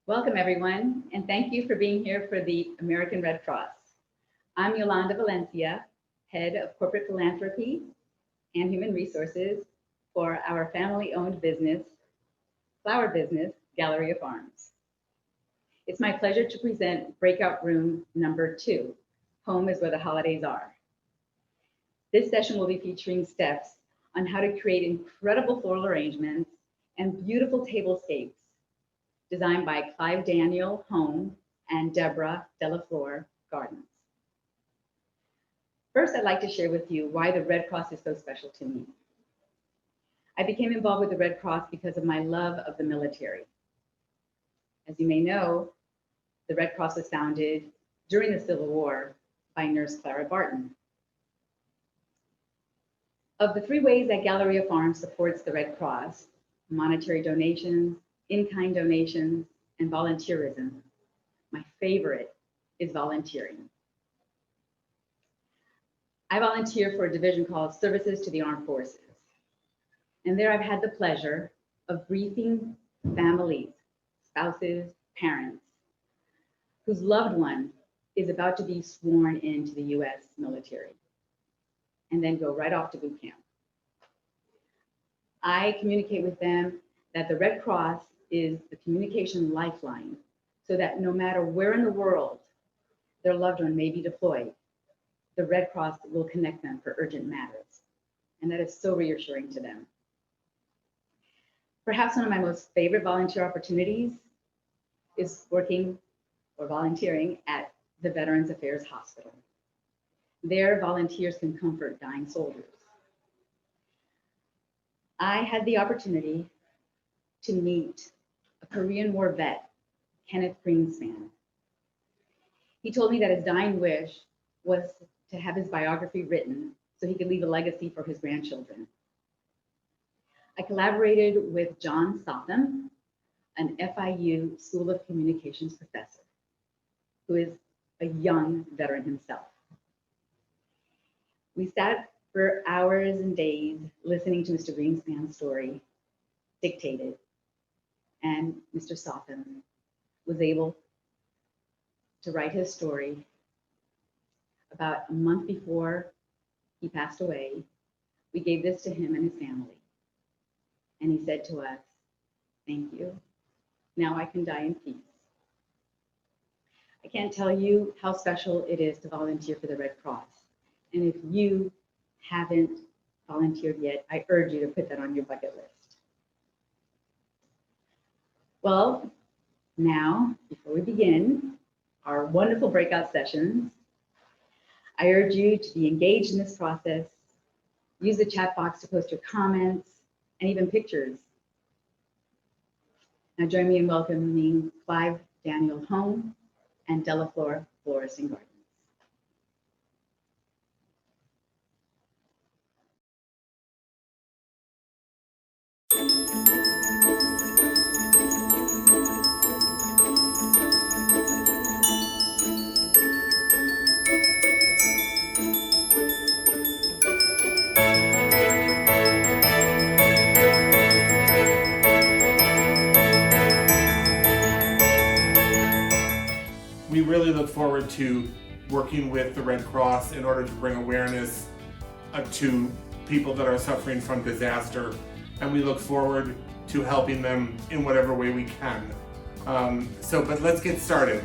Welcome, everyone, and thank you for being here for the American Red Cross. I'm Yolanda Valencia, Head of Corporate Philanthropy and Human Resources for our family-owned business, flower business, Galleria Farms. It's my pleasure to present breakout room number 2, Home is Where the Holidays Are. This session will be featuring steps on how to create incredible floral arrangements and beautiful tablescapes designed by Clive Daniel Home and Deborah Della Flor Gardens. First, I'd like to share with you why the Red Cross is so special to me. I became involved with the Red Cross because of my love of the military. As you may know, the Red Cross was founded during the Civil War by Nurse Clara Barton. Of the 3 ways that Galleria Farms supports the Red Cross, monetary donations, in-kind donations, and volunteerism, my favorite is volunteering. I volunteer for a division called Services to the Armed Forces. And there I've had the pleasure of briefing families, spouses, parents, whose loved one is about to be sworn into the US military and then go right off to boot camp. I communicate with them that the Red Cross is the communication lifeline so that no matter where in the world their loved one may be deployed, the Red Cross will connect them for urgent matters. And that is so reassuring to them. Perhaps one of my most favorite volunteer opportunities is working or volunteering at the Veterans Affairs Hospital. There, volunteers can comfort dying soldiers. I had the opportunity to meet a Korean War vet, Kenneth Greenspan. He told me that his dying wish was to have his biography written so he could leave a legacy for his grandchildren. I collaborated with John Sotham, an FIU School of Communications professor, who is a young veteran himself. We sat for hours and days listening to Mr. Greenspan's story dictated, and Mr. Sotham was able to write his story about a month before he passed away. We gave this to him and his family. And he said to us, "Thank you. Now I can die in peace." I can't tell you how special it is to volunteer for the Red Cross. And if you haven't volunteered yet, I urge you to put that on your bucket list. Well, now, before we begin our wonderful breakout sessions, I urge you to be engaged in this process. Use the chat box to post your comments and even pictures. Now join me in welcoming Clive Daniel Home and Della Flor Florist and Gardens. We really look forward to working with the Red Cross in order to bring awareness to people that are suffering from disaster, and we look forward to helping them in whatever way we can. But let's get started.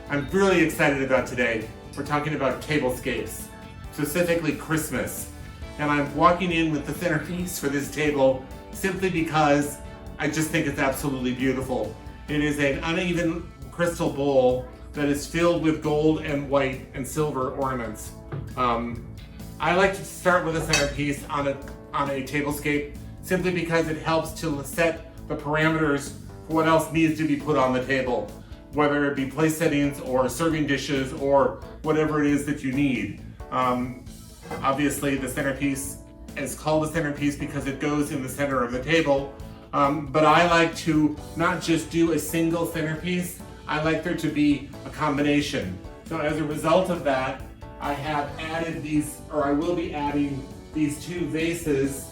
I'm really excited about today. We're talking about tablescapes, specifically Christmas. And I'm walking in with the centerpiece for this table simply because I just think it's absolutely beautiful. It is an uneven crystal bowl that is filled with gold and white and silver ornaments. I like to start with a centerpiece on a tablescape simply because it helps to set the parameters for what else needs to be put on the table, whether it be place settings or serving dishes or whatever it is that you need. Obviously, the centerpiece is called a centerpiece because it goes in the center of the table, but I like to not just do a single centerpiece. I like there to be a combination. So as a result of that, I have added these, or I will be adding these 2 vases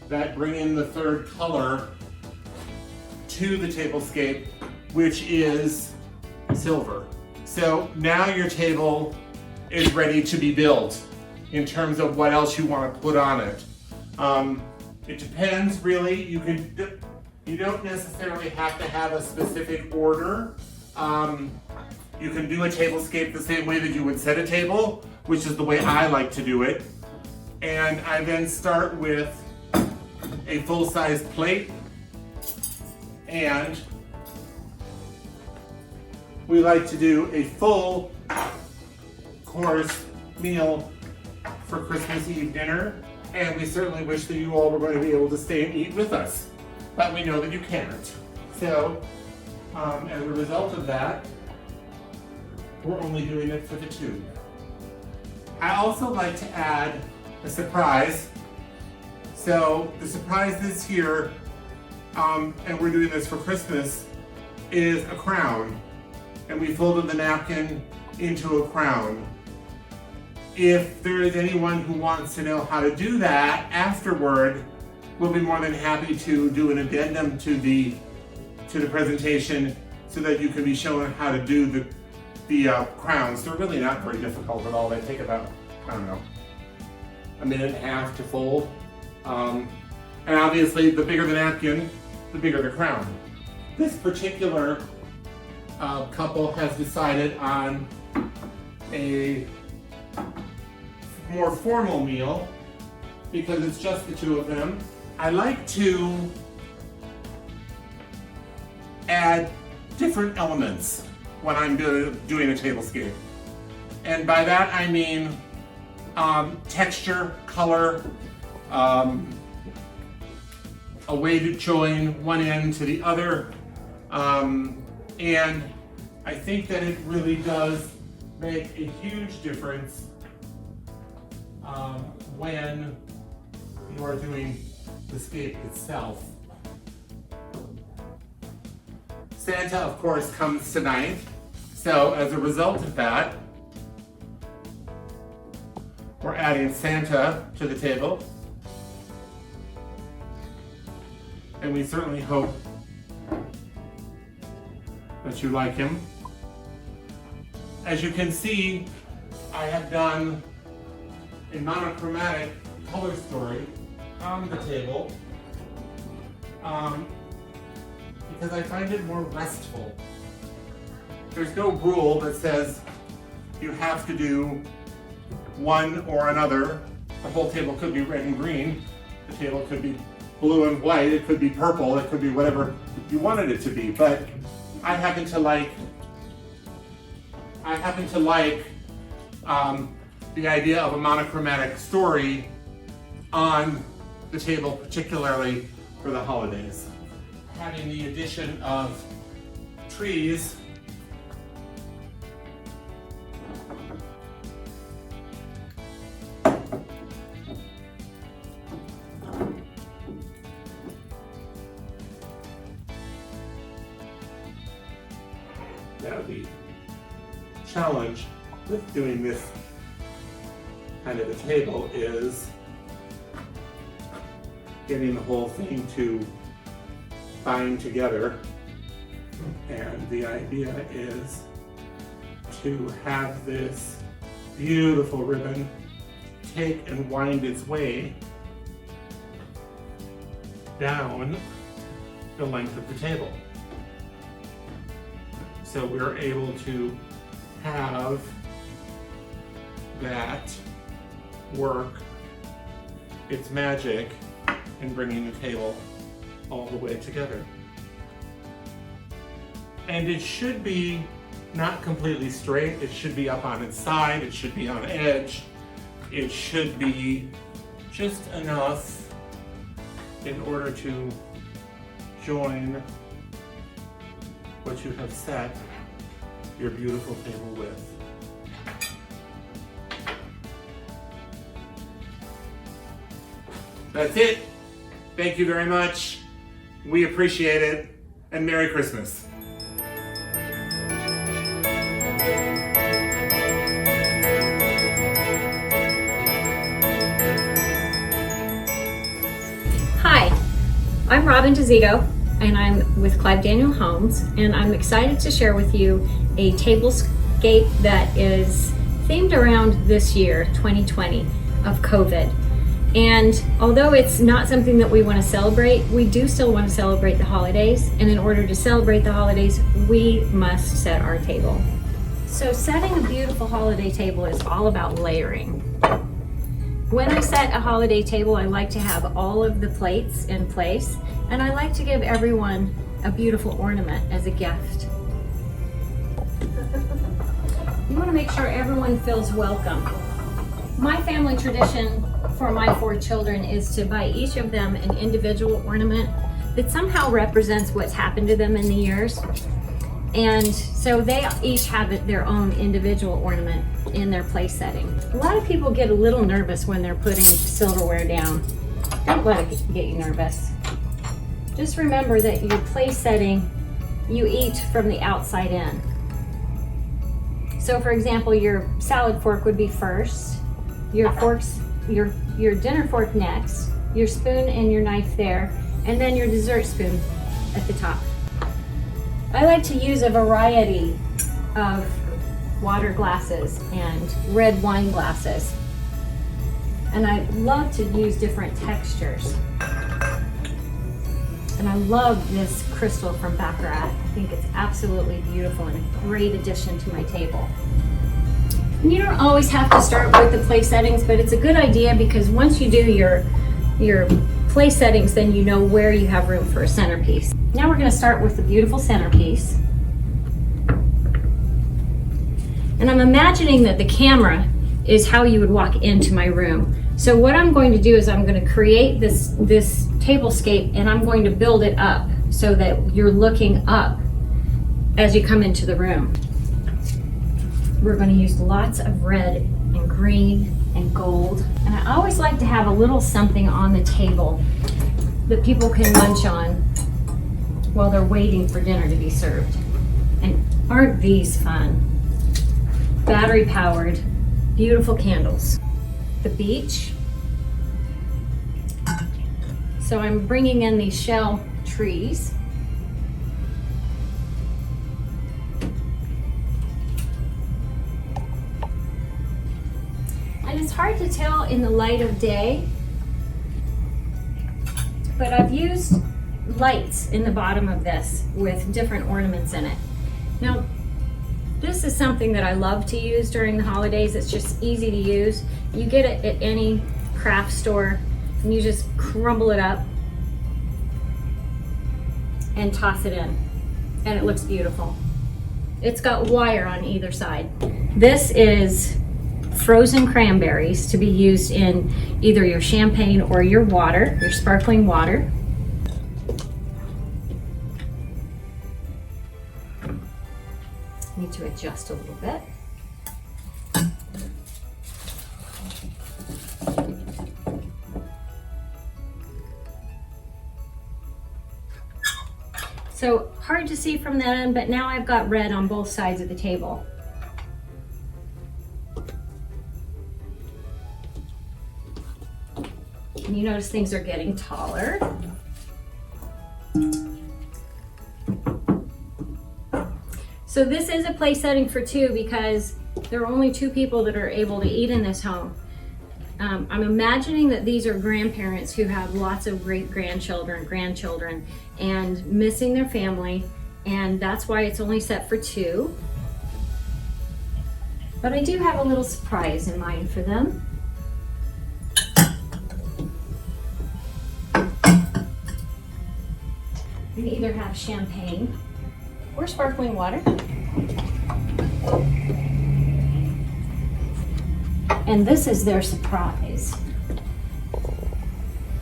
that bring in the 3rd color to the tablescape which is silver. So now your table is ready to be built in terms of what else you want to put on it. It depends, really. You don't necessarily have to have a specific order. You can do a tablescape the same way that you would set a table, which is the way I like to do it. And I then start with a full-size plate, and we like to do a full course meal for Christmas Eve dinner, and we certainly wish that you all were going to be able to stay and eat with us, but we know that you can't. So, as a result of that, we're only doing it for the two. I also like to add a surprise. So the surprise this year, and we're doing this for Christmas, is a crown. And we folded the napkin into a crown. If there is anyone who wants to know how to do that afterward, we'll be more than happy to do an addendum to the presentation so that you can be shown how to do the crowns. They're really not very difficult at all. They take about, I don't know, a minute and a half to fold. And obviously, the bigger the napkin, the bigger the crown. This particular couple has decided on a more formal meal because it's just the two of them. I like to add different elements when I'm doing a tablescape. And by that I mean texture, color, a way to join one end to the other. And I think that it really does make a huge difference when you are doing the scape itself. Santa, of course, comes tonight. So as a result of that, we're adding Santa to the table. And we certainly hope that you like him. As you can see, I have done a monochromatic color story on the table because I find it more restful. There's no rule that says you have to do one or another. The whole table could be red and green. The table could be blue and white. It could be purple. It could be whatever you wanted it to be. But I happen to like the idea of a monochromatic story on the table, particularly for the holidays. Having the addition of trees now the challenge with doing this kind of a table is getting the whole thing to bind together, and the idea is to have this beautiful ribbon take and wind its way down the length of the table. So we're able to have that work its magic in bringing the table all the way together. And it should be not completely straight. It should be up on its side. It should be on edge. It should be just enough in order to join what you have set your beautiful table with. That's it. Thank you very much. We appreciate it, and Merry Christmas. Hi, I'm Robin DeZito, and I'm with Clive Homes, and I'm excited to share with you a tablescape that is themed around this year, 2020, of COVID. And although it's not something that we want to celebrate, we do still want to celebrate the holidays, and in order to celebrate the holidays, we must set our table. So setting a beautiful holiday table is all about layering. When I set a holiday table, I like to have all of the plates in place, and I like to give everyone a beautiful ornament as a gift. You want to make sure everyone feels welcome. My family tradition for my 4 children is to buy each of them an individual ornament that somehow represents what's happened to them in the years. And so they each have their own individual ornament in their place setting. A lot of people get a little nervous when they're putting silverware down. Don't let it get you nervous. Just remember that your place setting, you eat from the outside in. So for example, your salad fork would be first, your dinner fork next, your spoon and your knife there, and then your dessert spoon at the top. I like to use a variety of water glasses and red wine glasses. And I love to use different textures. And I love this crystal from Baccarat. I think it's absolutely beautiful and a great addition to my table. And you don't always have to start with the place settings, but it's a good idea because once you do your place settings, then you know where you have room for a centerpiece. Now we're going to start with the beautiful centerpiece. And I'm imagining that the camera is how you would walk into my room. So what I'm going to do is I'm going to create this tablescape, and I'm going to build it up so that you're looking up as you come into the room. We're going to use lots of red and green and gold. And I always like to have a little something on the table that people can munch on while they're waiting for dinner to be served. And aren't these fun? Battery powered, beautiful candles. The beach. So I'm bringing in these shell trees. And it's hard to tell in the light of day, but I've used lights in the bottom of this with different ornaments in it. Now, this is something that I love to use during the holidays. It's just easy to use. You get it at any craft store and you just crumble it up and toss it in, and it looks beautiful. It's got wire on either side. This is frozen cranberries to be used in either your champagne or your water, your sparkling water. Need to adjust a little bit. So hard to see from that end, but now I've got red on both sides of the table. And you notice things are getting taller. So this is a place setting for 2 because there are only 2 people that are able to eat in this home. I'm imagining that these are grandparents who have lots of great-grandchildren, grandchildren, and missing their family, and that's why it's only set for 2. But I do have a little surprise in mind for them. You can either have champagne or sparkling water. And this is their surprise.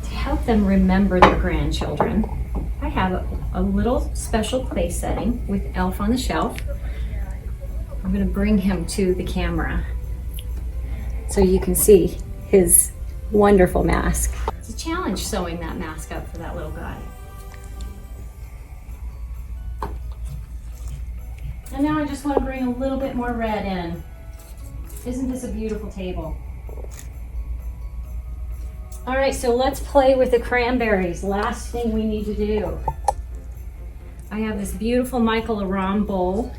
To help them remember their grandchildren, I have a little special place setting with Elf on the Shelf. I'm going to bring him to the camera so you can see his wonderful mask. It's a challenge sewing that mask up for that little guy. And now I just want to bring a little bit more red in. Isn't this a beautiful table? All right, so let's play with the cranberries. Last thing we need to do. I have this beautiful Michael Aram bowl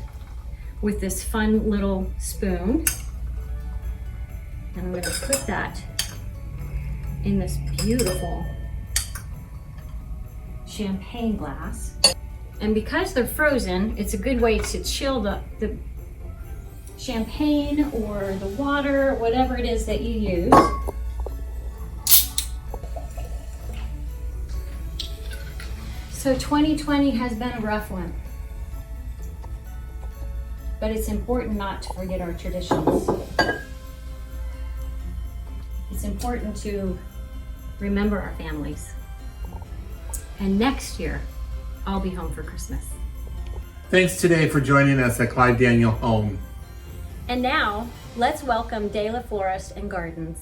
with this fun little spoon. And I'm gonna put that in this beautiful champagne glass. And because they're frozen, it's a good way to chill the champagne or the water, whatever it is that you use. So 2020 has been a rough one, but it's important not to forget our traditions. It's important to remember our families. And next year, I'll be home for Christmas. Thanks today for joining us at Clive Daniel Home. And now, let's welcome De La Florist and Gardens.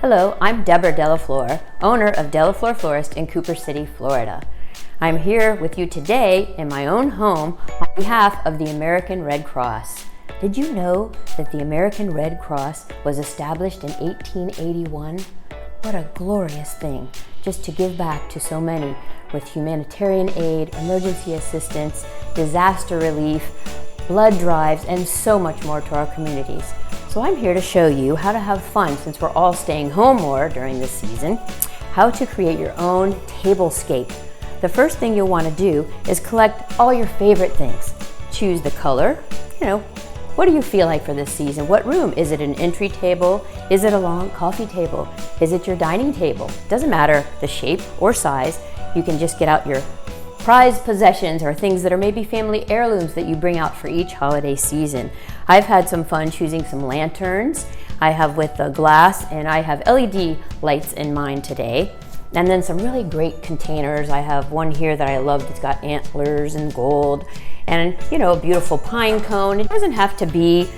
Hello, I'm Deborah De La Flor, owner of De La Flor Florist in Cooper City, Florida. I'm here with you today in my own home on behalf of the American Red Cross. Did you know that the American Red Cross was established in 1881? What a glorious thing, just to give back to so many with humanitarian aid, emergency assistance, disaster relief, blood drives, and so much more to our communities. So I'm here to show you how to have fun, since we're all staying home more during this season, how to create your own tablescape. The first thing you'll want to do is collect all your favorite things. Choose the color, what do you feel like for this season? What room? Is it an entry table? Is it a long coffee table? Is it your dining table? Doesn't matter the shape or size. You can just get out your prized possessions or things that are maybe family heirlooms that you bring out for each holiday season. I've had some fun choosing some lanterns. I have with the glass, and I have LED lights in mine today. And then some really great containers. I have one here that I love that's got antlers and gold and a beautiful pine cone. It doesn't have to be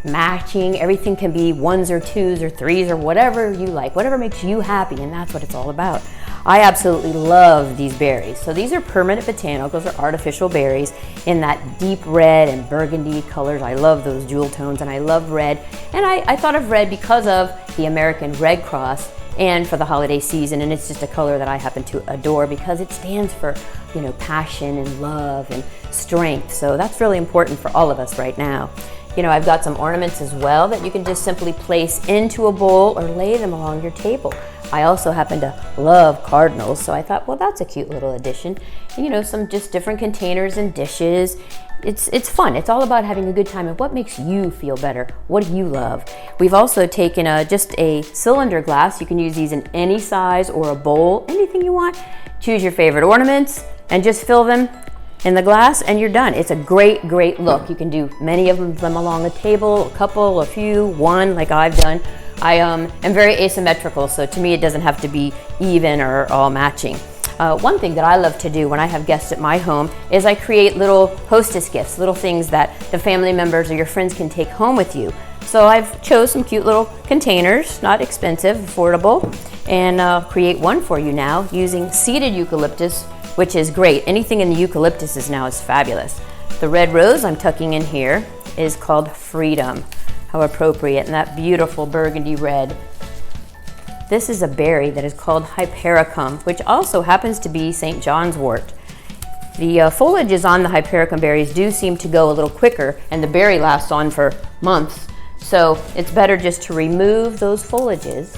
matching. Everything can be ones or twos or threes or whatever you like, whatever makes you happy, and that's what it's all about. I absolutely love these berries. So these are permanent botanicals, or artificial berries in that deep red and burgundy colors. I love those jewel tones, and I love red. And I thought of red because of the American Red Cross and for the holiday season, and it's just a color that I happen to adore because it stands for passion and love and strength. So that's really important for all of us right now. I've got some ornaments as well that you can just simply place into a bowl or lay them along your table. I also happen to love cardinals, so I thought, well, that's a cute little addition. Some just different containers and dishes. It's fun. It's all about having a good time and what makes you feel better. What do you love? We've also taken just a cylinder glass. You can use these in any size or a bowl, anything you want. Choose your favorite ornaments and just fill them in the glass and you're done. It's a great, great look. You can do many of them along a table, a couple, a few, one like I've done. I am very asymmetrical, so to me it doesn't have to be even or all matching. One thing that I love to do when I have guests at my home is I create little hostess gifts, little things that the family members or your friends can take home with you. So I've chose some cute little containers, not expensive, affordable, and create one for you now using seeded eucalyptus, which is great. Anything in the eucalyptus is fabulous. The red rose I'm tucking in here is called Freedom. How appropriate, and that beautiful burgundy red. This is a berry that is called Hypericum, which also happens to be St. John's wort. The foliages on the Hypericum berries do seem to go a little quicker, and the berry lasts on for months. So it's better just to remove those foliages,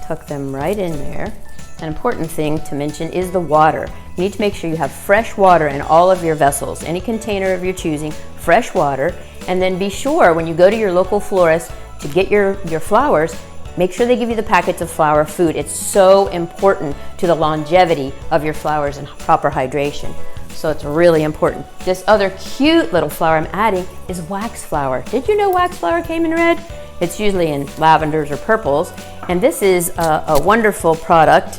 tuck them right in there. An important thing to mention is the water. You need to make sure you have fresh water in all of your vessels, any container of your choosing, fresh water. And then be sure when you go to your local florist to get your flowers, make sure they give you the packets of flower food. It's so important to the longevity of your flowers and proper hydration. So it's really important. This other cute little flower I'm adding is wax flower. Did you know wax flower came in red? It's usually in lavenders or purples. And this is a wonderful product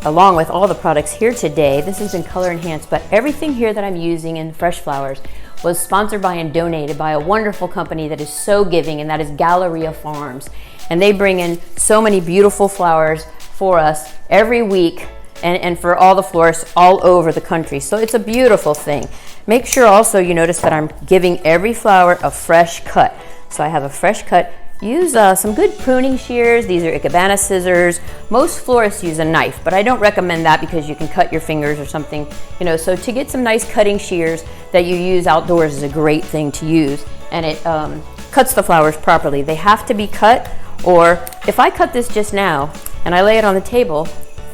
along with all the products here today. This has been color enhanced, but everything here that I'm using in fresh flowers was sponsored by and donated by a wonderful company that is so giving, and that is Galleria Farms. And they bring in so many beautiful flowers for us every week and for all the florists all over the country. So it's a beautiful thing. Make sure also you notice that I'm giving every flower a fresh cut. So I have a fresh cut. Use some good pruning shears. These are Ikebana scissors. Most florists use a knife, but I don't recommend that because you can cut your fingers or something, you know. So to get some nice cutting shears that you use outdoors is a great thing to use, and it cuts the flowers properly. They have to be cut, or if I cut this just now and I lay it on the table,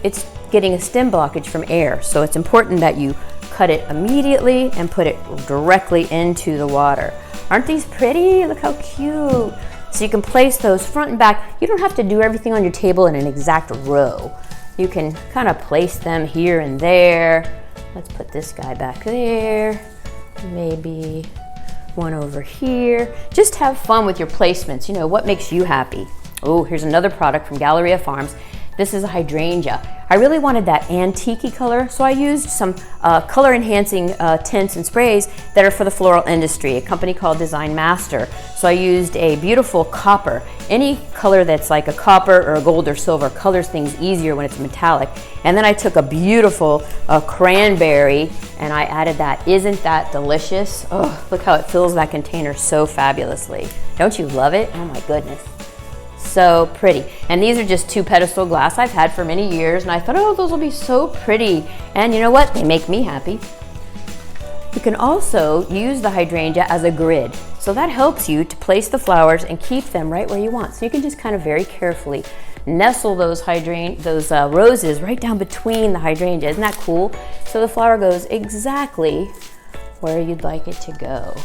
it's getting a stem blockage from air. So it's important that you cut it immediately and put it directly into the water. Aren't these pretty? Look how cute. So you can place those front and back. You don't have to do everything on your table in an exact row. You can kind of place them here and there. Let's put this guy back there. Maybe one over here. Just have fun with your placements. You know, what makes you happy? Oh, here's another product from Galleria Farms. This is a hydrangea. I really wanted that antique color, so I used some color enhancing tints and sprays that are for the floral industry, a company called Design Master. So I used a beautiful copper. Any color that's like a copper or a gold or silver colors things easier when it's metallic. And then I took a beautiful cranberry and I added that. Isn't that delicious? Oh, look how it fills that container so fabulously. Don't you love it? Oh my goodness. So pretty. And these are just 2 pedestal glass I've had for many years, and I thought, oh, those will be so pretty. And you know what? They make me happy. You can also use the hydrangea as a grid. So that helps you to place the flowers and keep them right where you want. So you can just kind of very carefully nestle those roses right down between the hydrangea. Isn't that cool? So the flower goes exactly where you'd like it to go.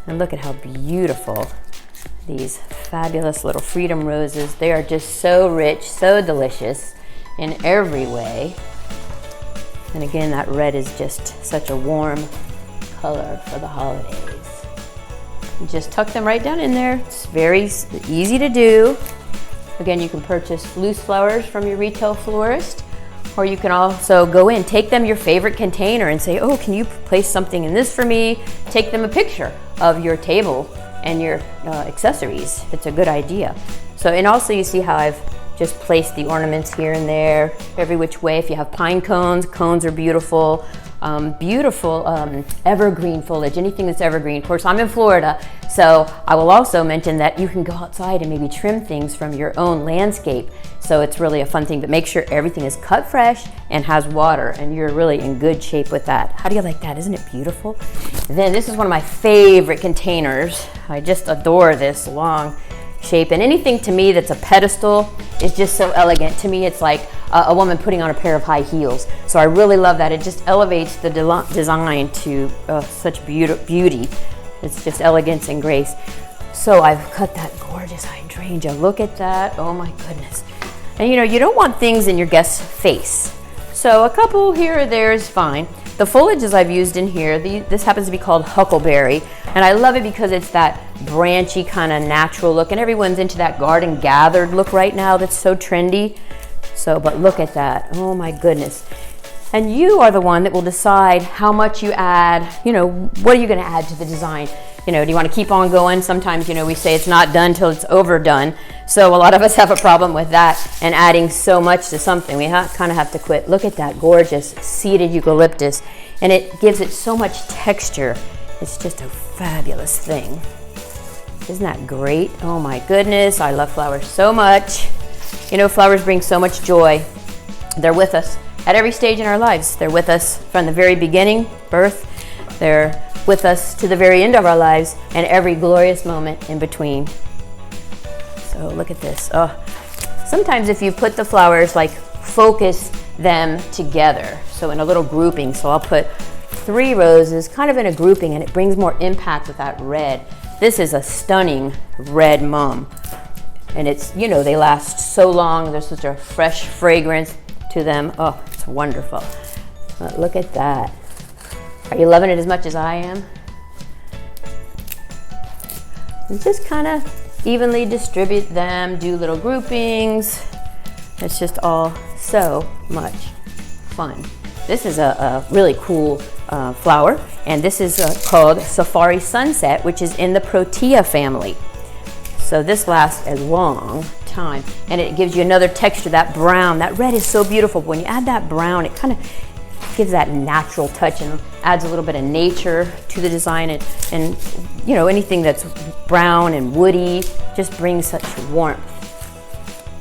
And look at how beautiful these fabulous little freedom roses. They are just so rich, so delicious in every way. And again, that red is just such a warm color for the holidays. You just tuck them right down in there. It's very easy to do. Again, you can purchase loose flowers from your retail florist, or you can also go in, take them your favorite container and say, oh, can you place something in this for me? Take them a picture of your table and your accessories. It's a good idea. So, and also you see how I've just placed the ornaments here and there, every which way. If you have pine cones, cones are beautiful. Beautiful evergreen foliage, anything that's evergreen. Of course, I'm in Florida, so I will also mention that you can go outside and maybe trim things from your own landscape. So it's really a fun thing, but make sure everything is cut fresh and has water, and you're really in good shape with that. How do you like that? Isn't it beautiful? Then this is one of my favorite containers. I just adore this long shape, and anything to me that's a pedestal is just so elegant. To me, it's like a woman putting on a pair of high heels. So I really love that. It just elevates the design to such beauty. It's just elegance and grace. So I've cut that gorgeous hydrangea. Look at that. Oh my goodness. And you know, you don't want things in your guest's face. So a couple here or there is fine. The foliages I've used in here, this happens to be called huckleberry, and I love it because it's that branchy kind of natural look, and everyone's into that garden gathered look right now that's so trendy. So, but look at that. Oh my goodness. And you are the one that will decide how much you add, you know, what are you going to add to the design? You know, do you want to keep on going? Sometimes, you know, we say it's not done till it's overdone. So a lot of us have a problem with that and adding so much to something. We kind of have to quit. Look at that gorgeous seeded eucalyptus. And it gives it so much texture. It's just a fabulous thing. Isn't that great? Oh my goodness, I love flowers so much. You know, flowers bring so much joy. They're with us at every stage in our lives. They're with us from the very beginning, birth. They're with us to the very end of our lives and every glorious moment in between. So look at this. Oh, sometimes if you put the flowers, like focus them together, so in a little grouping. So I'll put 3 roses kind of in a grouping, and it brings more impact with that red. This is a stunning red mum, and it's, you know, they last so long. There's such a fresh fragrance to them. Oh, it's wonderful. Look at that. Are you loving it as much as I am? And just kind of evenly distribute them, do little groupings. It's just all so much fun. This is a really cool flower, and this is called Safari Sunset, which is in the Protea family. So this lasts a long time, and it gives you another texture. That brown, that red is so beautiful. When you add that brown, it kind of gives that natural touch and adds a little bit of nature to the design, and you know, anything that's brown and woody just brings such warmth.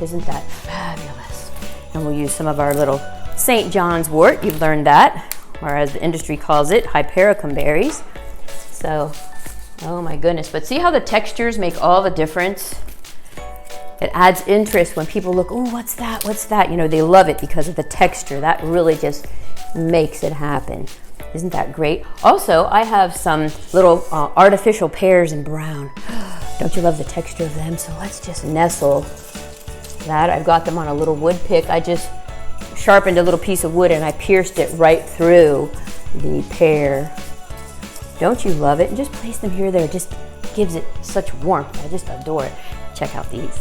Isn't that fabulous? And we'll use some of our little St. John's wort, you've learned that, or as the industry calls it, hypericum berries. So, oh my goodness, but see how the textures make all the difference? It adds interest when people look, oh, what's that? What's that? You know, they love it because of the texture. That really just makes it happen. Isn't that great? Also, I have some little artificial pears in brown. Don't you love the texture of them? So let's just nestle that. I've got them on a little wood pick. I just sharpened a little piece of wood and I pierced it right through the pear. Don't you love it? And just place them here or there. It just gives it such warmth. I just adore it. Check out these.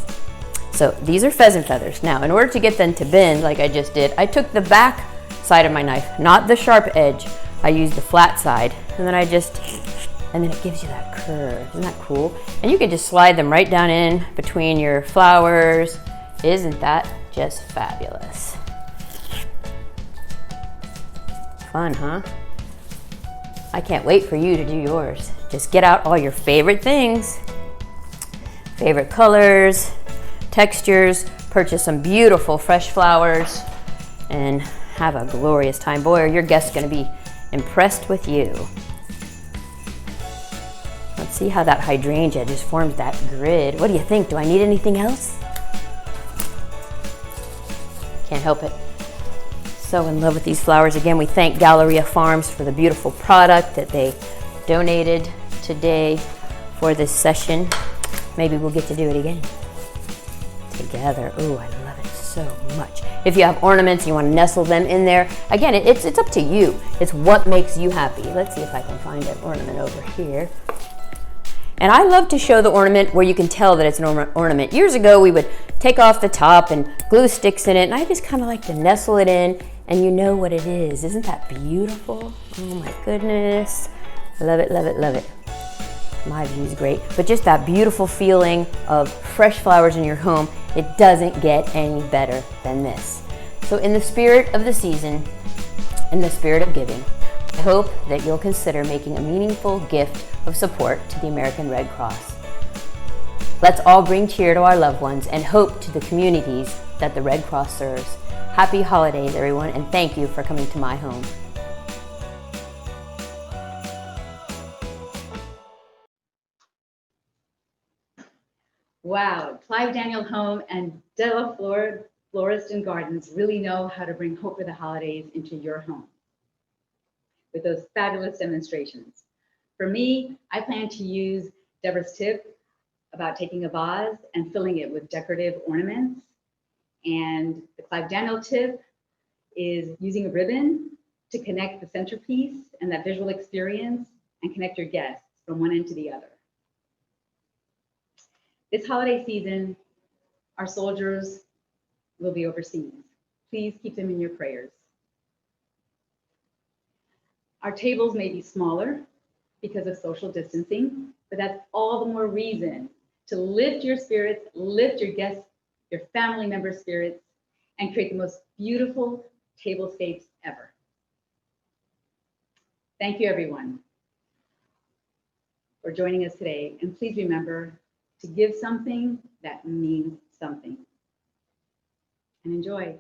So these are pheasant feathers. Now, in order to get them to bend like I just did, I took the back side of my knife, not the sharp edge. I used the flat side, and then and then it gives you that curve. Isn't that cool? And you can just slide them right down in between your flowers. Isn't that just fabulous? Fun, huh? I can't wait for you to do yours. Just get out all your favorite things, favorite colors, textures, purchase some beautiful fresh flowers, and have a glorious time. Boy, are your guests gonna be impressed with you. Let's see how that hydrangea just forms that grid. What do you think? Do I need anything else? Can't help it. So in love with these flowers. Again, we thank Galleria Farms for the beautiful product that they donated today for this session. Maybe we'll get to do it again together. Oh, I love it so much. If you have ornaments and you want to nestle them in there, again, it's up to you. It's what makes you happy. Let's see if I can find an ornament over here. And I love to show the ornament where you can tell that it's an ornament. Years ago, we would take off the top and glue sticks in it, and I just kind of like to nestle it in, and you know what it is. Isn't that beautiful? Oh my goodness. Love it, love it, love it. My view is great, but just that beautiful feeling of fresh flowers in your home, it doesn't get any better than this. So in the spirit of the season, in the spirit of giving, I hope that you'll consider making a meaningful gift of support to the American Red Cross. Let's all bring cheer to our loved ones and hope to the communities that the Red Cross serves. Happy holidays, everyone, and thank you for coming to my home. Wow, Clive Daniel Home and Flor, Florist and Gardens really know how to bring hope for the holidays into your home with those fabulous demonstrations. For me, I plan to use Deborah's tip about taking a vase and filling it with decorative ornaments. And the Clive Daniel tip is using a ribbon to connect the centerpiece and that visual experience and connect your guests from one end to the other. This holiday season, our soldiers will be overseas. Please keep them in your prayers. Our tables may be smaller because of social distancing, but that's all the more reason to lift your spirits, lift your guests, your family member spirits, and create the most beautiful tablescapes ever. Thank you, everyone, for joining us today. And please remember to give something that means something. And enjoy.